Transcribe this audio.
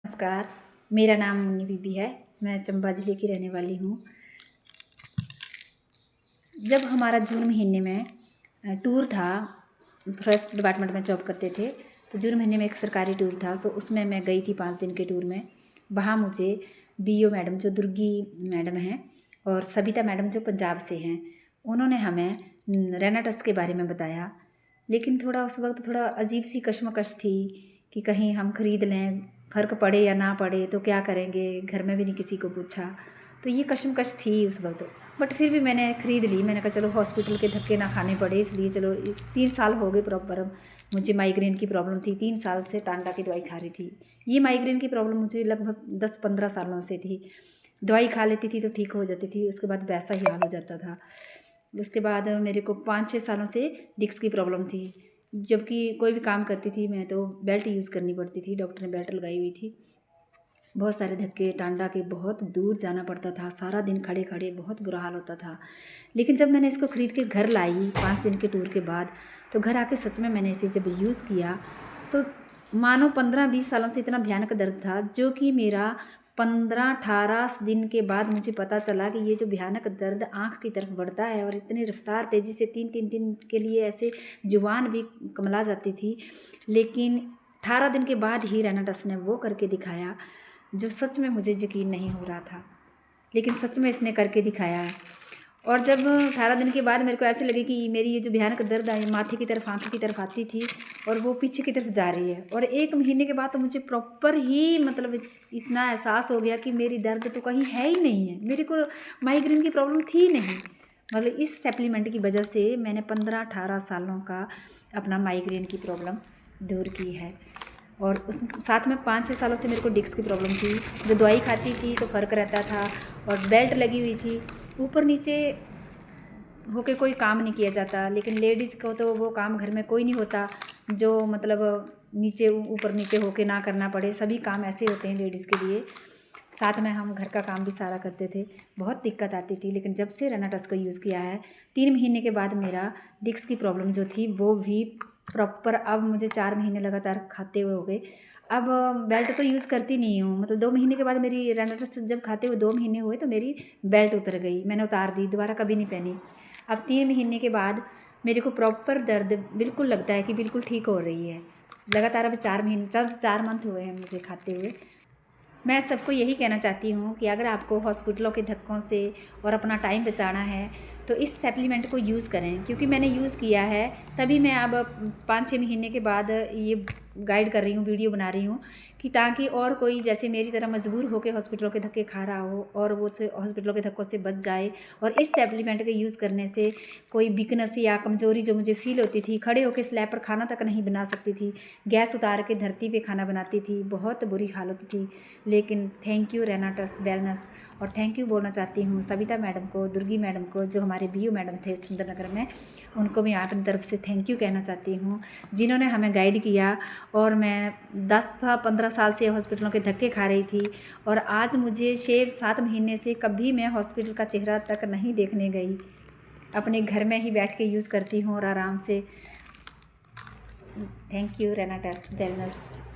नमस्कार, मेरा नाम मुन्नी बीबी है। मैं चंबा ज़िले की रहने वाली हूँ। जब हमारा जून महीने में टूर था, फॉरेस्ट डिपार्टमेंट में जॉब करते थे, तो जून महीने में एक सरकारी टूर था। सो उसमें मैं गई थी 5 दिन के टूर में। वहाँ मुझे बीओ मैडम जो दुर्गी मैडम हैं और सबिता मैडम जो पंजाब से हैं, उन्होंने हमें रैना ट्रस्ट के बारे में बताया। लेकिन थोड़ा उस वक्त थोड़ा अजीब सी कश्मकश थी कि कहीं हम ख़रीद लें, फ़र्क पड़े या ना पड़े तो क्या करेंगे, घर में भी नहीं किसी को पूछा, तो ये कश्मकश थी उस वक्त। बट फिर भी मैंने ख़रीद ली। मैंने कहा चलो हॉस्पिटल के धक्के ना खाने पड़े, इसलिए चलो 3 साल हो गए प्रॉपर। मुझे माइग्रेन की प्रॉब्लम थी, 3 साल से टांडा की दवाई खा रही थी। ये माइग्रेन की प्रॉब्लम मुझे लगभग 10-15 सालों से थी। दवाई खा लेती थी तो ठीक हो जाती थी, उसके बाद वैसा ही हाल हो जाता था। उसके बाद मेरे को 5-6 सालों से डिस्क की प्रॉब्लम थी। जबकि कोई भी काम करती थी मैं तो बेल्ट यूज़ करनी पड़ती थी, डॉक्टर ने बेल्ट लगाई हुई थी। बहुत सारे धक्के, टांडा के बहुत दूर जाना पड़ता था, सारा दिन खड़े खड़े बहुत बुरा हाल होता था। लेकिन जब मैंने इसको ख़रीद के घर लाई 5 दिन के टूर के बाद, तो घर आके सच में मैंने इसे जब यूज़ किया तो मानो 15-20 सालों से इतना भयानक दर्द था, जो कि मेरा 15-18 दिन के बाद मुझे पता चला कि ये जो भयानक दर्द आँख की तरफ बढ़ता है और इतनी रफ्तार तेज़ी से 3-3 दिन के लिए ऐसे जुबान भी कुम्हला जाती थी। लेकिन 18 दिन के बाद ही रैना ट्रस्ट ने वो करके दिखाया जो सच में मुझे यकीन नहीं हो रहा था, लेकिन सच में इसने करके दिखाया है। और जब 18 दिन के बाद मेरे को ऐसे लगे कि मेरी ये जो भयानक दर्द है माथे की तरफ, आँख की तरफ आती थी और वो पीछे की तरफ जा रही है, और 1 महीने के बाद तो मुझे प्रॉपर ही मतलब इतना एहसास हो गया कि मेरी दर्द तो कहीं है ही नहीं है, मेरे को माइग्रेन की प्रॉब्लम थी नहीं। मतलब इस सप्लीमेंट की वजह से मैंने 15-18 सालों का अपना माइग्रेन की प्रॉब्लम दूर की है। और उस साथ में 5-6 सालों से मेरे को डिस्क की प्रॉब्लम थी। जो दवाई खाती थी तो फ़र्क रहता था और बेल्ट लगी हुई थी। ऊपर नीचे होके कोई काम नहीं किया जाता, लेकिन लेडीज़ को तो वो काम घर में कोई नहीं होता जो मतलब नीचे ऊपर नीचे होके ना करना पड़े। सभी काम ऐसे होते हैं लेडीज़ के लिए। साथ में हम घर का काम भी सारा करते थे, बहुत दिक्कत आती थी। लेकिन जब से रैना ट्रस्ट को यूज़ किया है, 3 महीने के बाद मेरा डिस्क की प्रॉब्लम जो थी वो भी प्रॉपर, अब मुझे 4 महीने लगातार खाते हुए हो गए। अब बेल्ट तो यूज़ करती नहीं हूँ, मतलब 2 महीने के बाद मेरी रैना ट्रस्ट जब खाते हुए 2 महीने हुए तो मेरी बेल्ट उतर गई, मैंने उतार दी, दोबारा कभी नहीं पहनी। अब 3 महीने के बाद मेरे को प्रॉपर दर्द बिल्कुल लगता है कि बिल्कुल ठीक हो रही है। लगातार अब 4 मंथ हुए हैं मुझे खाते हुए। मैं सबको यही कहना चाहती हूँ कि अगर आपको हॉस्पिटलों के धक्कों से और अपना टाइम बचाना है तो इस सप्लीमेंट को यूज़ करें, क्योंकि मैंने यूज़ किया है, तभी मैं अब 5-6 महीने के बाद ये गाइड कर रही हूँ, वीडियो बना रही हूँ कि ताकि और कोई जैसे मेरी तरह मजबूर होकर हॉस्पिटलों के धक्के खा रहा हो और वो हॉस्पिटलों के धक्कों से बच जाए। और इस सप्लीमेंट के यूज़ करने से कोई वीकनेस या कमज़ोरी जो मुझे फ़ील होती थी, खड़े होकर स्लैब पर खाना तक नहीं बना सकती थी, गैस उतार के धरती पे खाना बनाती थी, बहुत बुरी हालत थी। लेकिन thank you Raina trust wellness, और थैंक यू बोलना चाहती हूँ सबिता मैडम को, दुर्गी मैडम को, जो हमारे बीओ मैडम थे सुंदरनगर में, उनको मैं अपनी तरफ से थैंक यू कहना चाहती हूँ, जिन्होंने हमें गाइड किया। और मैं 10-15 साल से हॉस्पिटलों के धक्के खा रही थी, और आज मुझे 6-7 महीने से कभी मैं हॉस्पिटल का चेहरा तक नहीं देखने गई, अपने घर में ही बैठ के यूज़ करती हूँ और आराम से। Thank you Raina trust wellness.